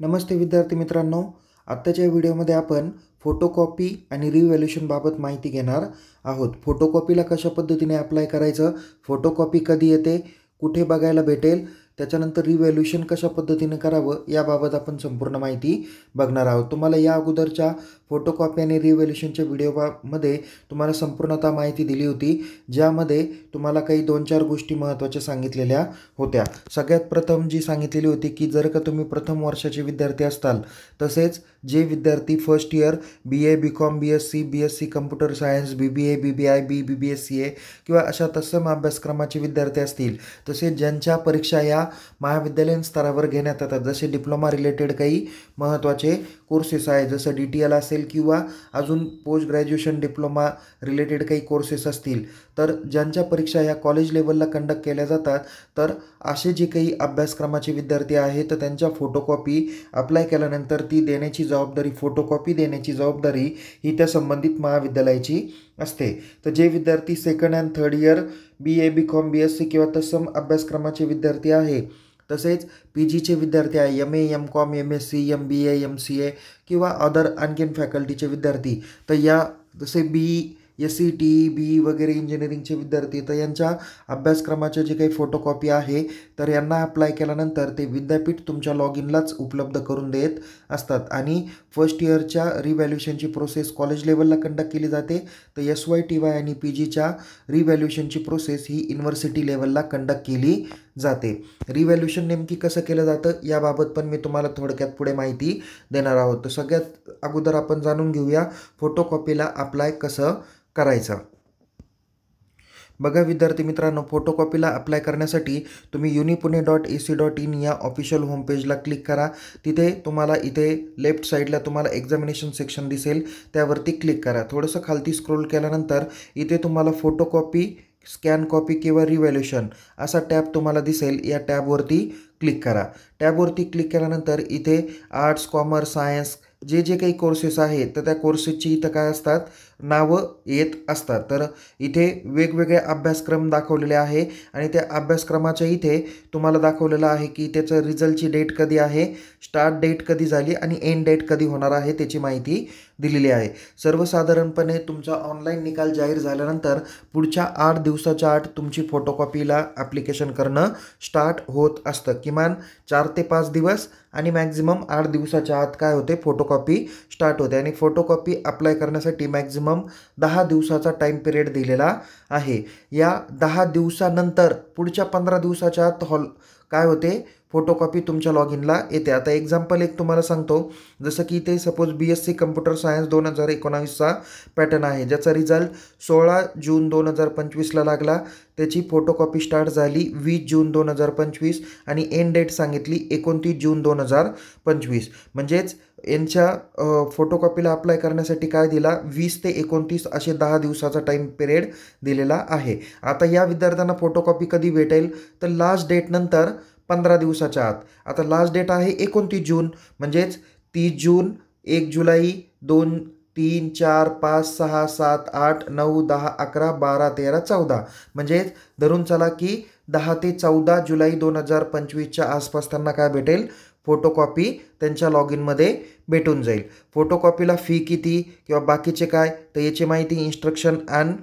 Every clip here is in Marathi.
नमस्ते विद्यार्थी मित्रांनो, आत्ताच्या व्हिडिओमध्ये आपण फोटोकॉपी आणि रिव्हॅल्युएशन बाबत माहिती घेणार आहोत। फोटोकॉपीला कशा पद्धतीने अप्लाय करायचं, फोटोकॉपी कधी येते, कुठे बघायला भेटेल, त्याच्यानंतर रिव्हॅल्युएशन कशा पद्धतीने करावं याबाबत आपण संपूर्ण माहिती बघणार आहोत। तुम्हाला या अगोदरच्या फोटोकॉपी आणि रिव्हॅल्युएशनच्या व्हिडिओमध्ये तुम्हाला संपूर्णतः माहिती दिली होती, ज्यामध्ये तुम्हाला काही 2-4 गोष्टी महत्त्वाच्या सांगितलेल्या होत्या। सगळ्यात प्रथम जी सांगितलेली होती की जर का तुम्ही प्रथम वर्षाचे विद्यार्थी असताल, तसेच जे विद्यार्थी first year BA BCom BSc BSc computer science BBA BBI BBSCA किंवा अशा तत्सम अभ्यासक्रमाचे विद्यार्थी असतील, तसेच ज्यांच्या परीक्षा या महाविद्यालयीन स्तरावर घेण्यात येतात, जसे डिप्लोमा रिलेटेड काही महत्त्वाचे कोर्सेस आहेत, जसं DTL असेल किंवा अजून पोस्ट ग्रॅज्युएशन डिप्लोमा रिलेटेड काही कोर्सेस असतील, तर ज्यांच्या परीक्षा या कॉलेज लेवलला कंडक्ट केल्या जातात, तर असे जे काही अभ्यासक्रमाचे विद्यार्थी आहेत तर त्यांच्या फोटोकॉपी अप्लाय केल्यानंतर ती देण्याची जबाबदारी, फोटोकॉपी देण्याची जबाबदारी ही त्या संबंधित महाविद्यालयाची असते। तर जे विद्यार्थी second and third year BA BCom BSc किंवा तत्सम अभ्यासक्रमाचे विद्यार्थी आहे, तसेच PGचे विद्यार्थी आहे, MA MCom MSc MBA MCA किंवा अदर आणखीन फॅकल्टीचे विद्यार्थी, तर या जसे BSc TE वगैरे इंजिनिअरिंगचे विद्यार्थी, तर यांच्या अभ्यासक्रमाचे जे काही फोटोकॉपी आहे तर यांना अप्लाय केल्यानंतर ते विद्यापीठ तुमच्या लॉग इनलाच उपलब्ध करून देत असतात। आणि फर्स्ट इयरच्या रिव्हॅल्युएशनची प्रोसेस कॉलेज लेवलला कंडक्ट केली जाते, तर SYTY आणि PGच्या रिव्हॅल्युएशनची प्रोसेस ही युनिव्हर्सिटी लेवलला कंडक्ट केली जाते। रिव्हॅल्युएशन नेमकी कसं केलं जातं याबाबत पण मी तुम्हाला थोडक्यात पुढे माहिती देणार आहोत। तर सगळ्यात अगोदर आपण जाणून घेऊया फोटोकॉपीला अप्लाय कसं करायचं। बघा विद्यार्थी मित्रांनो, फोटोकॉपीला अप्लाय करण्यासाठी तुम्ही unipune.ac.in या ऑफिशियल होमपेजला क्लिक करा। तिथे तुम्हाला इथे लेफ्ट साईडला तुम्हाला एक्झामिनेशन सेक्शन दिसेल, त्यावरती क्लिक करा। थोडंसं खालती स्क्रोल केल्यानंतर इथे तुम्हाला फोटोकॉपी, स्कॅन कॉपी किंवा रिव्हॅल्युएशन असा टॅब तुम्हाला दिसेल, या टॅबवरती क्लिक करा। टॅबवरती क्लिक केल्यानंतर इथे आर्ट्स, कॉमर्स, सायन्स जे जे काही कोर्सेस आहेत तर त्या कोर्सेसची इथं काय असतात, नावं येत असतात। तर इथे वेगवेगळे अभ्यासक्रम दाखवलेले आहे आणि त्या अभ्यासक्रमाच्या इथे तुम्हाला दाखवलेलं आहे की त्याचं रिझल्टची डेट कधी आहे, स्टार्ट डेट कधी झाली आणि एंड डेट कधी होणार आहे त्याची माहिती दिलेली आहे। सर्वसाधारणपणे तुमचा ऑनलाईन निकाल जाहीर झाल्यानंतर पुढच्या 8 दिवसाच्या आत तुमची फोटोकॉपीला ॲप्लिकेशन करणं स्टार्ट होत असतं। किमान 4 ते 5 दिवस आणि मॅक्झिमम 8 दिवसाच्या आत काय होते, फोटोकॉपी स्टार्ट होते। आणि फोटोकॉपी अप्लाय करण्यासाठी मॅक्झिमम 10 दिवसाचा टाईम पिरियड दिलेला आहे। या 10 दिवसानंतर पुढच्या 15 दिवसाच्या आत काय होते, फोटोकॉपी तुमच्या लॉग इनला येते। आता एक्झाम्पल एक तुम्हाला सांगतो, जसं की इथे सपोज BSc कम्प्युटर सायन्स 2019चा पॅटर्न आहे, ज्याचा रिझल्ट 16 जून 2025ला लागला। त्याची फोटोकॉपी स्टार्ट झाली 20 जून 2025 आणि एंड डेट सांगितली 29 जून 2025। म्हणजेच यांच्या फोटोकॉपीला अप्लाय करण्यासाठी काय दिला, 20 ते 29 असे 10 दिवसाचा टाईम पिरियड दिलेला आहे। आता या विद्यार्थ्यांना फोटोकॉपी कधी भेटेल, तर लास्ट डेट नंतर 15 दिवसाच्या आत। आता लास्ट डेट आहे 29 जून, म्हणजेच 30 जून, 1 जुलै, 2, 3, 4, 5, 6, 7, 8, 9, 10, 11, 12, 13, 14, म्हणजेच धरून चला की 10 ते 14 जुलै 2025च्या आसपास त्यांना काय भेटेल, फोटोकॉपी त्यांच्या लॉग इनमध्ये भेटून जाईल। फोटोकॉपीला फी किती किंवा बाकीचे काय, तर याची माहिती इन्स्ट्रक्शन अँड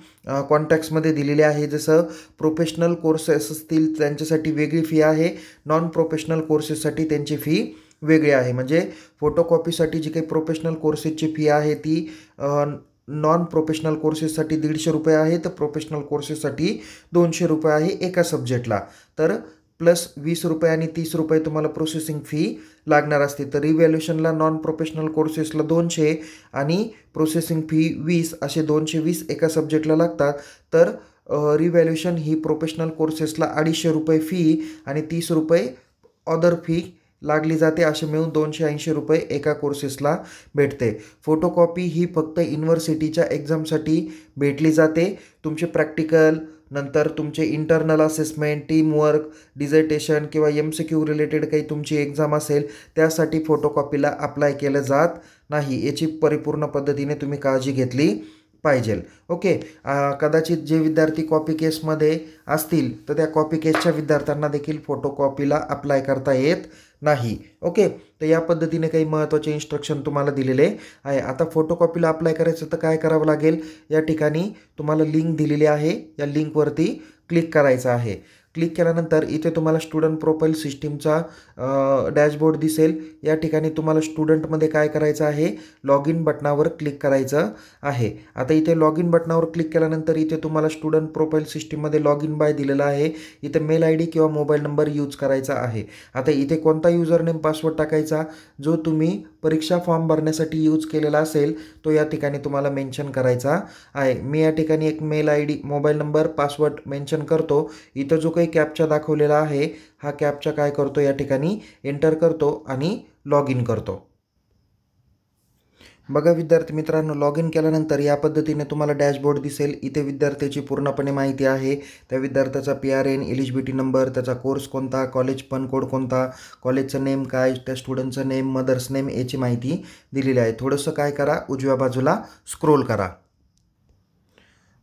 कॉन्टॅक्ट्समध्ये दिलेली आहे। जसं प्रोफेशनल कोर्सेस असतील त्यांच्यासाठी वेगळी फी आहे, नॉन प्रोफेशनल कोर्सेससाठी त्यांची फी वेगळी आहे। म्हणजे फोटोकॉपीसाठी जी काही प्रोफेशनल कोर्सेसची फी आहे ती नॉन प्रोफेशनल कोर्सेससाठी 150 रुपये आहे, तर प्रोफेशनल कोर्सेससाठी 200 रुपये आहे एका सब्जेक्टला। तर प्लस 20 रुपये आणि 30 रुपये तुम्हाला प्रोसेसिंग फी लागणार असते। तर रिव्हॅल्युएशनला नॉन प्रोफेशनल कोर्सेसला 200 आणि प्रोसेसिंग फी 20 असे 220 एका सब्जेक्टला लागतात। तर रिव्हॅल्युएशन ही प्रोफेशनल कोर्सेसला 250 रुपये फी आणि 30 रुपये अदर फी लागली जाते, असे मिळून 280 रुपये एका कोर्सेसला भेटते। फोटोकॉपी ही फक्त युनिव्हर्सिटीच्या एक्झामसाठी भेटली जाते। तुमचे प्रॅक्टिकल, नंतर तुमचे इंटरनल असेसमेंट, टीमवर्क, डिझर्टेशन किंवा MCQ रिलेटेड काही तुमची एक्झाम असेल त्यासाठी फोटोकॉपीला अप्लाय केलं जात नाही, याची परिपूर्ण पद्धतीने तुम्ही काळजी घेतली पाहिजे. ओके. कदाचित जे विद्यार्थी कॉपी केसमध्ये असतील तर त्या कॉपी केसच्या विद्यार्थ्यांना देखील फोटोकॉपीला अप्लाय करता येत नाही. ओके. तर या पद्धतीने काही महत्त्वाचे इन्स्ट्रक्शन तुम्हाला दिलेले आहे. आता फोटोकॉपीला अप्लाय करायचं तर काय करावं लागेल, या ठिकाणी तुम्हाला लिंक दिलेली आहे, या लिंकवरती क्लिक करायचं आहे. क्लिक केल्यानंतर इथे तुम्हाला स्टुडंट प्रोफाईल सिस्टीमचा डॅशबोर्ड दिसेल. या ठिकाणी तुम्हाला स्टुडंटमध्ये काय करायचं आहे, लॉग इन बटनावर क्लिक करायचं आहे. आता इथे लॉग इन बटनावर क्लिक केल्यानंतर इथे तुम्हाला स्टुडंट प्रोफाईल सिस्टीममध्ये लॉग इन बाय दिलेला आहे. इथे मेल ID किंवा मोबाईल नंबर यूज करायचा आहे. आता इथे कोणता युजरनेम पासवर्ड टाकायचा, जो तुम्ही परीक्षा फॉर्म भरण्यासाठी यूज केलेला असेल तो या ठिकाणी तुम्हाला मेन्शन करायचा आहे. मी या ठिकाणी एक mail ID, mobile number, password mention करतो. इथं जो काही कॅप्चा दाखवलेला आहे हा कॅप्चा काय करतो, या ठिकाणी एंटर करतो आणि लॉग इन करतो. बघा विद्यार्थी मित्रांनो, लॉग इन केल्यानंतर या पद्धतीने तुम्हाला डॅशबोर्ड दिसेल. इथे विद्यार्थ्याची पूर्णपणे माहिती आहे. त्या विद्यार्थ्याचा PRN, एलिजिबिलिटी नंबर, त्याचा कोर्स कोणता, कॉलेज पण कोड कोणता, कॉलेजचं नेम काय, त्या स्टुडंटचं नेम, मदर्स नेम याची माहिती दिलेली आहे. थोडंसं काय करा, उजव्या बाजूला स्क्रोल करा.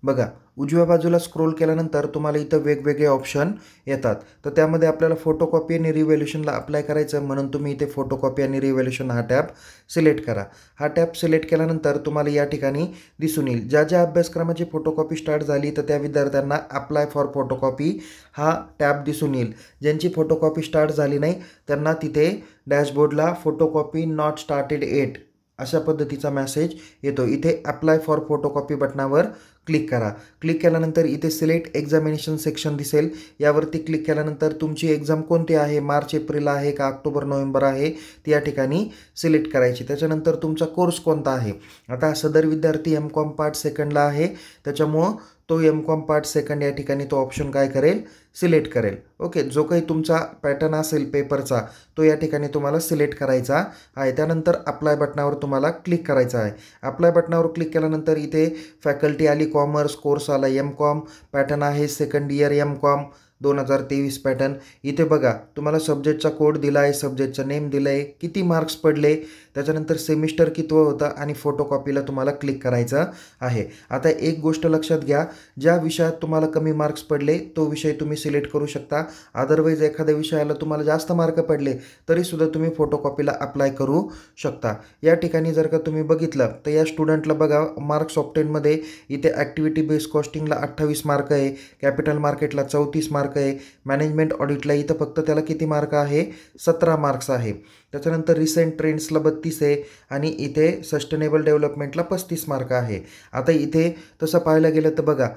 बघा उजव्या बाजूला स्क्रोल केल्यानंतर तुम्हाला इथं वेगवेगळे ऑप्शन येतात. तर त्यामध्ये आपल्याला फोटोकॉपी आणि रिव्हॅल्युएशनला अप्लाय करायचं, म्हणून तुम्ही इथे फोटोकॉपी आणि रिव्हॅल्युएशन हा टॅब सिलेक्ट करा. हा टॅब सिलेक्ट केल्यानंतर तुम्हाला या ठिकाणी दिसून येईल ज्या ज्या अभ्यासक्रमाची फोटोकॉपी स्टार्ट झाली तर त्या विद्यार्थ्यांना अप्लाय फॉर फोटोकॉपी हा टॅब दिसून येईल. ज्यांची फोटोकॉपी स्टार्ट झाली नाही त्यांना तिथे डॅशबोर्डला फोटोकॉपी नॉट स्टार्टेड एट अशा पद्धतीचा मेसेज येतो. इथे अप्लाय फॉर फोटोकॉपी बटनावर क्लिक करा. क्लिक केल्यानंतर इथे सिलेक्ट एक्झामिनेशन सेक्शन दिसेल. यावरती क्लिक केल्यानंतर तुमची एक्झाम कोणती आहे, मार्च एप्रिल आहे का ऑक्टोबर नोव्हेंबर आहे, ती या ठिकाणी सिलेक्ट करायची. त्याच्यानंतर तुमचा कोर्स कोणता आहे. आता सदर विद्यार्थी MCOM पार्ट सेकंडला आहे, त्याच्यामुळं तो MCOM पार्ट सेकंड या ठिकाणी तो ऑप्शन काय करेल, सिलेक्ट करेल. ओके. जो काही तुमचा पॅटर्न असेल पेपरचा तो या ठिकाणी तुम्हाला सिलेक्ट करायचा आहे. त्यानंतर अप्लाय बटनावर तुम्हाला क्लिक करायचं आहे. अप्लाय बटनावर क्लिक केल्यानंतर इथे फॅकल्टी आली, कॉमर्स, कोर्स आला MCOM, पॅटर्न आहे सेकंड इयर MCOM 2023 पॅटर्न. इथे बघा तुम्हाला सब्जेक्टचा कोड दिला आहे, सब्जेक्टचं नेम दिलं आहे, किती मार्क्स पडले, त्याच्यानंतर सेमिस्टर कितवं होतं आणि फोटोकॉपीला तुम्हाला क्लिक करायचं आहे. आता एक गोष्ट लक्षात घ्या, ज्या विषयात तुम्हाला कमी मार्क्स पडले तो विषय तुम्ही सिलेक्ट करू शकता. अदरवाईज एखाद्या विषयाला तुम्हाला जास्त मार्क पडले तरीसुद्धा तुम्ही फोटोकॉपीला अप्लाय करू शकता. या ठिकाणी जर का तुम्ही बघितलं तर या स्टुडंटला बघा मार्क्स ऑफ 10मध्ये इथे ॲक्टिव्हिटी बेस्ड कॉस्टिंगला 28 मार्क आहे, कॅपिटल मार्केटला 34 मार्क आहे, मॅनेजमेंट ऑडिटला इथं फक्त त्याला किती मार्क आहे, 17 मार्क्स आहे. त्याच्यानंतर रिसेंट ट्रेंड्सला 32 आहे आणि इथे सस्टेनेबल डेव्हलपमेंटला 35 मार्क आहे. आता इथे तसं पाहायला गेलं तर बघा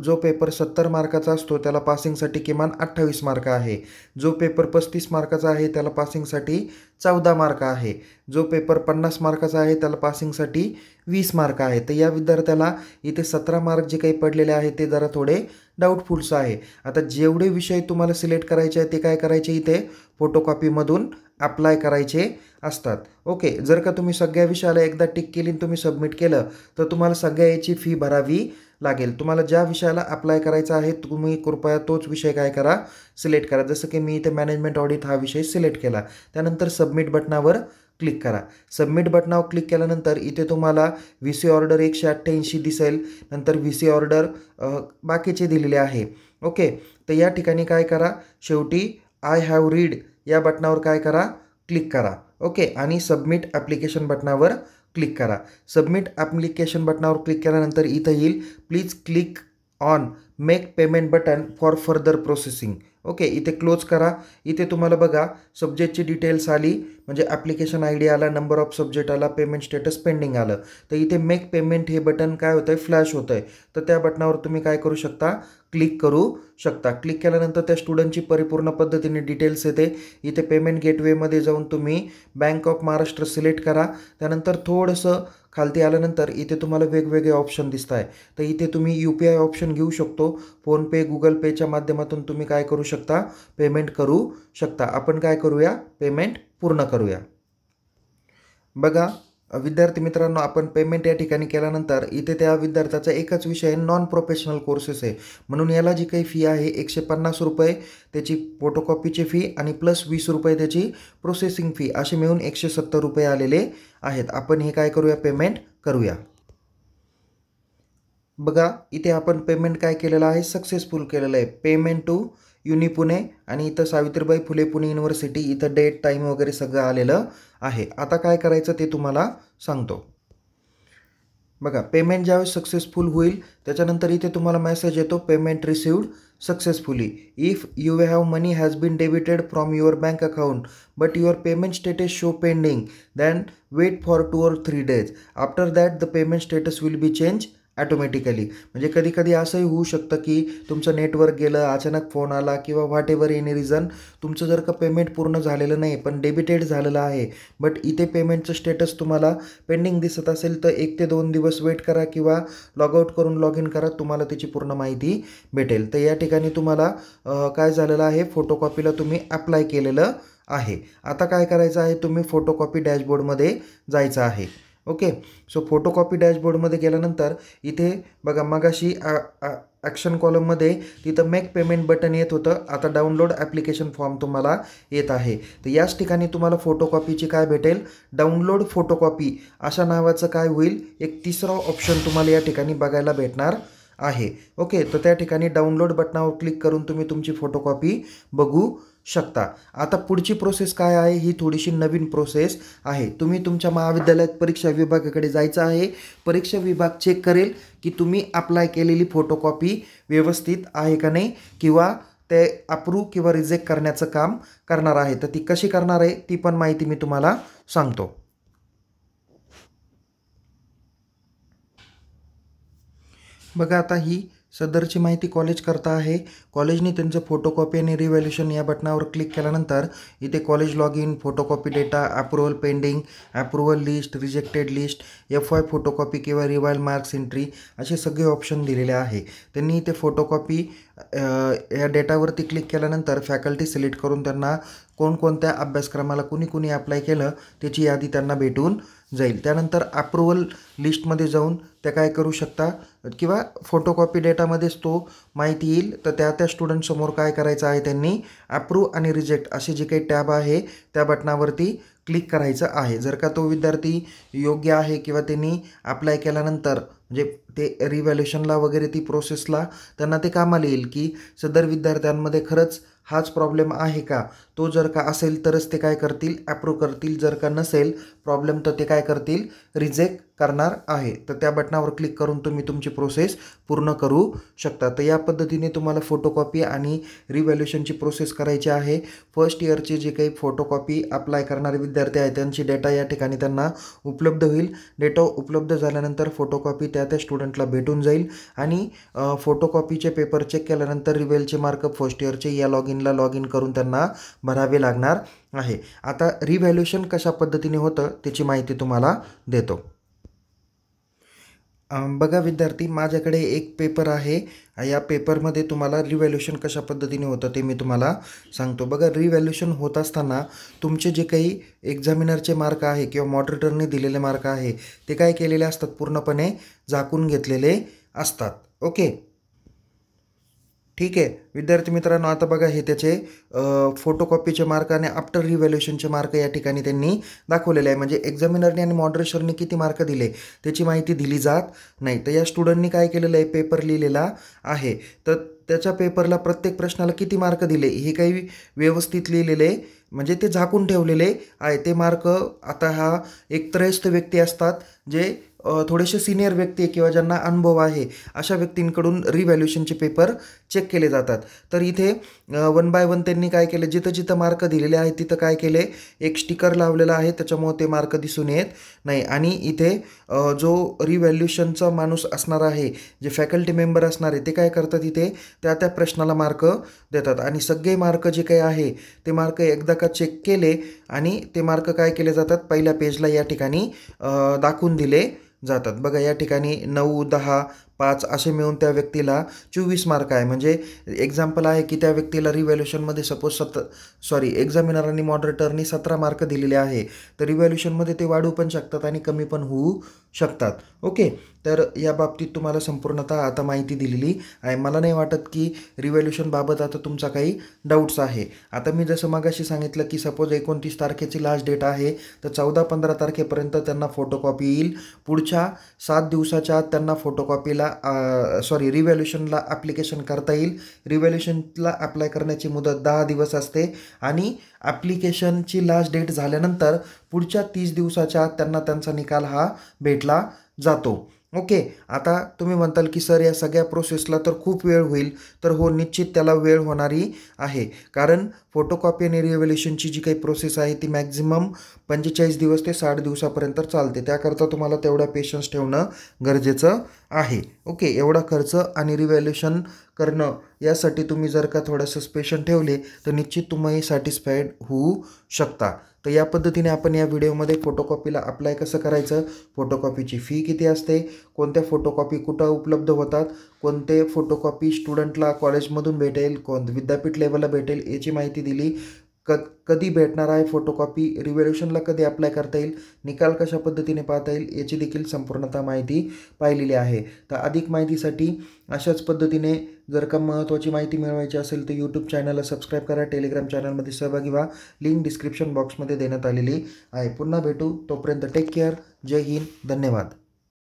जो पेपर 70 मार्काचा असतो त्याला पासिंगसाठी किमान 28 मार्क आहे. जो पेपर 35 मार्काचा आहे त्याला पासिंगसाठी 14 मार्क आहे. जो पेपर 50 मार्काचा आहे त्याला पासिंगसाठी 20 मार्क आहे. तर या विद्यार्थ्याला इथे 17 मार्क जे काही पडलेले आहे ते जरा थोडे डाऊटफुल्स आहे. आता जेवढे विषय तुम्हाला सिलेक्ट करायचे आहे ते काय करायचे, इथे फोटोकॉपीमधून अप्लाय करायचे असतात. ओके. जर का तुम्ही सगळ्या विषयाला एकदा टिक केली आणि तुम्ही सबमिट केलं तर तुम्हाला सगळ्या याची फी भरावी लागेल. तुम्हाला ज्या विषयाला अप्लाय करायचा आहे तुम्ही कृपया तोच विषय काय करा, सिलेक्ट करा. जसं की मी इथे मॅनेजमेंट ऑडिट हा विषय सिलेक्ट केला. त्यानंतर सबमिट बटनावर क्लिक करा. सबमिट बटनावर क्लिक केल्यानंतर इथे तुम्हाला VC ऑर्डर 188 दिसेल. नंतर VC ऑर्डर बाकीचे दिलेले आहे. ओके. तर या ठिकाणी काय करा, शेवटी आय हॅव रीड या बटनावर काय करा, क्लिक करा. ओके. आणि सबमिट ॲप्लिकेशन बटनावर क्लिक करा. सबमिट ॲप्लिकेशन बटनावर क्लिक केल्यानंतर इथं येईल please click on make payment button for further processing. Okay. इथे क्लोज करा. इथे तुम्हाला बघा सब्जेक्टची डिटेल्स आली, म्हणजे ॲप्लिकेशन ID आला, नंबर ऑफ सब्जेक्ट आला, पेमेंट स्टेटस पेंडिंग आलं. तर इथे मेक पेमेंट हे बटन काय होतं आहे, फ्लॅश होतं आहे. तर त्या बटनावर तुम्ही काय करू शकता, क्लिक करू शकता. क्लिक केल्यानंतर त्या स्टुडंटची परिपूर्ण पद्धतीने डिटेल्स येते. इथे पेमेंट गेटवेमध्ये जाऊन तुम्ही बँक ऑफ महाराष्ट्र सिलेक्ट करा. त्यानंतर थोडंसं खालती आल्यानंतर इथे तुम्हाला वेगवेगळे ऑप्शन दिसत आहे. तर इथे तुम्ही UPI ऑप्शन घेऊ शकतो. फोनपे, गुगल पेच्या माध्यमातून तुम्ही काय करू शकता, पेमेंट करू शकता. आपण काय करूया, पेमेंट पूर्ण करूया. बघा विद्यार्थी मित्रांनो, आपण पेमेंट या ठिकाणी केल्यानंतर इथे त्या विद्यार्थ्याचा एकच विषय नॉन प्रोफेशनल कोर्सेस आहे, म्हणून याला जी काही फी आहे 150 रुपये त्याची फोटोकॉपीची फी आणि प्लस 20 रुपये त्याची प्रोसेसिंग फी, असे मिळून 170 रुपये आलेले आहेत. आपण हे काय करूया, पेमेंट करूया. बघा इथे आपण पेमेंट काय केलेलं आहे, सक्सेसफुल केलेलं आहे. पेमेंट टू युनी पुणे आणि इथं सावित्रीबाई फुले पुणे युनिव्हर्सिटी, इथं डेट टाईम वगैरे सगळं आलेलं आहे. आता काय करायचं ते तुम्हाला सांगतो. बघा पेमेंट ज्यावेळेस सक्सेसफुल होईल त्याच्यानंतर इथे तुम्हाला मेसेज येतो, payment received successfully. If you have money has been debited from your bank account but your payment status show pending, then wait for 2 or 3 days. After that the payment status will be change automatically. म्हणजे कधी कधी असंही होऊ शकतं की तुमचं नेटवर्क गेलं, अचानक फोन आला किंवा व्हॉट एव्हर एनी रिझन, तुमचं जर का पेमेंट पूर्ण झालेलं नाही पण डेबिटेड झालेलं आहे, बट इथे पेमेंटचं स्टेटस तुम्हाला पेंडिंग दिसत असेल तर 1 ते 2 दिवस वेट करा किंवा लॉगआउट करून लॉग इन करा, तुम्हाला त्याची पूर्ण माहिती भेटेल. तर या ठिकाणी तुम्हाला काय झालेलं आहे, फोटोकॉपीला तुम्ही अप्लाय केलेलं आहे. आता काय करायचं आहे, तुम्ही फोटोकॉपी डॅशबोर्डमध्ये जायचं आहे. ओके, सो फोटोकॉपी डॅशबोर्डमध्ये गेल्यानंतर इथे बघा मगाशी ॲक्शन कॉलममध्ये तिथं मेक पेमेंट बटन येत होतं, आता डाउनलोड ॲप्लिकेशन फॉर्म तुम्हाला येत आहे. तर याच ठिकाणी तुम्हाला फोटोकॉपीची काय भेटेल, डाउनलोड फोटोकॉपी अशा नावाचं काय होईल, एक तिसरा ऑप्शन तुम्हाला या ठिकाणी बघायला भेटणार आहे. ओके, तर त्या ठिकाणी डाउनलोड बटनावर क्लिक करून तुम्ही तुमची फोटोकॉपी बघू शकता. आता पुढची प्रोसेस काय आहे, ही थोडीशी नवीन प्रोसेस आहे. तुम्ही तुमच्या महाविद्यालयात परीक्षा विभागाकडे जायचं आहे. परीक्षा विभाग चेक करेल की तुम्ही अप्लाय केलेली फोटोकॉपी व्यवस्थित आहे का नाही, किंवा ते अप्रूव्ह किंवा रिजेक्ट करण्याचं काम करणार आहे. तर ती कशी करणार आहे ती पण माहिती मी तुम्हाला सांगतो. बघा आता ही सदरची माहिती कॉलेज करता आहे. कॉलेजने त्यांचं फोटोकॉपी आणि रिव्हॅल्युशन या बटनावर क्लिक केल्यानंतर इथे college log in, photocopy data, approval pending, approval list, rejected list, FY photocopy किंवा रिवाइल मार्क्स एंट्री असे सगळे ऑप्शन दिलेले आहे. त्यांनी इथे फोटोकॉपी या डेटावरती क्लिक केल्यानंतर फॅकल्टी सिलेक्ट करून त्यांना कोणकोणत्या अभ्यासक्रमाला कुणी अप्लाय केलं त्याची यादी त्यांना भेटून जाईल. त्यानंतर अप्रुव्हल लिस्टमध्ये जाऊन त्या काय करू शकता, किंवा फोटोकॉपी डेटामध्येच तो माहिती येईल. तर त्या स्टुडंटसमोर काय करायचं आहे, त्यांनी अप्रूव्ह आणि रिजेक्ट असे जे काही टॅब आहे त्या बटनावरती क्लिक करायचं आहे. जर का तो विद्यार्थी योग्य आहे किंवा त्यांनी अप्लाय केल्यानंतर म्हणजे ते रिव्हॅल्युशनला वगैरे ती प्रोसेसला त्यांना ते कामाला येईल की सदर विद्यार्थ्यांमध्ये खरंच हाच प्रॉब्लेम आहे का. तो जर का असेल तरच ते काय करतील, अप्रूव्ह करतील. जर का नसेल प्रॉब्लेम तर ते काय करतील, रिजेक्ट करणार आहे. तर त्या बटनावर क्लिक करून तुम्ही तुमची प्रोसेस पूर्ण करू शकता. तर या पद्धतीने तुम्हाला फोटोकॉपी आणि रिव्हॅल्युशनची प्रोसेस करायची आहे. फर्स्ट इयरचे जे काही फोटोकॉपी अप्लाय करणारे विद्यार्थी आहेत त्यांची डेटा या ठिकाणी त्यांना उपलब्ध होईल. डेटा उपलब्ध झाल्यानंतर फोटोकॉपी त्या स्टुडंटला भेटून जाईल आणि फोटोकॉपीचे पेपर चेक केल्यानंतर रिव्हॅलचे मार्क फर्स्ट इयरचे या लॉग इन करून त्यांना भरावे लागणार आहे. आता रिव्हॅल्युशन कशा पद्धतीने होतं त्याची माहिती तुम्हाला देतो. बघा विद्यार्थी, माझ्याकडे एक पेपर आहे. या पेपरमध्ये तुम्हाला रिव्हॅल्युशन कशा पद्धतीने होतं ते मी तुम्हाला सांगतो. बघा रिव्हॅल्युशन होत असताना तुमचे जे काही एक्झामिनरचे मार्क आहे किंवा मॉडरेटरने दिलेले मार्क आहे ते काय केलेले असतात, पूर्णपणे झाकून घेतलेले असतात. ओके, ठीक आहे विद्यार्थी मित्रांनो. आता बघा हे त्याचे फोटोकॉपीचे मार्क आणि आफ्टर रिव्हॅल्युशनचे मार्क या ठिकाणी त्यांनी दाखवलेले आहे. म्हणजे एक्झामिनरने आणि मॉडरेटरने किती मार्क दिले त्याची माहिती दिली जात नाही. तर या स्टुडंटनी काय केलेलं आहे, पेपर लिहिलेला आहे. तर त्याच्या पेपरला प्रत्येक प्रश्नाला किती मार्क दिले हे काही व्यवस्थित लिहिलेले, म्हणजे ते झाकून ठेवलेले आहे ते मार्क. आता हा एक त्रयस्थ व्यक्ती असतात जे थोडेसे सिनियर व्यक्ती किंवा ज्यांना अनुभव आहे अशा व्यक्तींकडून रिव्हॅल्युशनचे पेपर चेक केले जातात. तर इथे 1 by 1 त्यांनी काय केलं, जिथं जिथं मार्क दिलेले आहेत तिथं काय केले, एक स्टिकर लावलेला आहे त्याच्यामुळे ते मार्क दिसून येत नाही. आणि इथे जो रिव्हॅल्युशनचा माणूस असणार आहे, जे फॅकल्टी मेंबर असणार आहे ते काय करतात, इथे त्या प्रश्नाला मार्क देतात. आणि सगळे मार्क जे काही आहे ते मार्क एकदा का चेक केले आणि ते मार्क काय केले जातात, पहिल्या पेजला या ठिकाणी दाखवून दिले जातात. बघा या ठिकाणी 9, 10, 5 असे मिळून त्या व्यक्तीला 24 मार्क आहे. म्हणजे एक्झाम्पल आहे की त्या व्यक्तीला रिव्हॅल्युशनमध्ये सपोज एक्झामिनर आणि मॉडरेटरनी 17 मार्क दिलेले आहे. तर रिव्हॅल्युशनमध्ये ते वाढू पण शकतात आणि कमी पण होऊ शकतात. ओके, तर या बाबतीत तुम्हाला संपूर्णतः आता माहिती दिलेली आहे. मला नाही वाटत की रिव्हॅल्युशनबाबत आता तुमचा काही डाऊट्स आहे. आता मी जसं मगाशी सांगितलं की सपोज 29 तारखेची लास्ट डेट आहे, तर 14-15 तारखेपर्यंत त्यांना फोटोकॉपी येईल. पुढच्या 7 दिवसाच्या आत त्यांना फोटोकॉपीला रिव्हॅल्युशनला ॲप्लिकेशन करता येईल. रिव्हॅल्युशनला अप्लाय करण्याची मुदत 10 दिवस असते आणि ॲप्लिकेशनची लास्ट डेट झाल्यानंतर पुढच्या 30 दिवसाच्या आत त्यांना त्यांचा निकाल हा भेटला जातो. ओके. आता तुम्ही म्हणताल की सर या सगळ्या प्रोसेसला तर खूप वेळ होईल. तर हो, निश्चित त्याला वेळ होणारी आहे. कारण फोटोकॉपी आणि रिव्हॅल्युशनची जी काही प्रोसेस आहे ती मॅक्झिमम 45 दिवस ते 60 दिवसापर्यंत चालते. त्याकरता तुम्हाला तेवढा पेशन्स ठेवणं गरजेचं आहे. ओके. एवढा खर्च आणि रिव्हॅल्युशन करणं यासाठी तुम्ही जर का थोडंसं पेशंट ठेवले तर निश्चित तुम्ही सॅटिस्फाईड होऊ शकता. तर या पद्धतीने आपण या व्हिडिओमध्ये फोटोकॉपीला अप्लाय कसं करायचं, फोटोकॉपीची फी किती असते, कोणत्या फोटोकॉपी कुठं उपलब्ध होतात, कोणते फोटोकॉपी स्टुडंटला कॉलेजमधून भेटेल, विद्यापीठ लेवलला भेटेल याची माहिती दिली. कधी भेटणार आहे फोटोकॉपी, रिव्हॅल्युशनला कधी अप्लाय करता येईल, निकाल कशा पद्धतीने पाहता येईल याची देखील संपूर्णतः माहिती पाहिलेली आहे. तर अधिक माहितीसाठी अशाच पद्धतीने जर का महत्त्वाची माहिती मिळवायची असेल तर यूट्यूब चॅनलला सबस्क्राईब करा, टेलिग्राम चॅनलमध्ये सहभागी व्हा. लिंक डिस्क्रिप्शन बॉक्समध्ये देण्यात आलेली आहे. पुन्हा भेटू, तोपर्यंत टेक केअर. जय हिंद, धन्यवाद.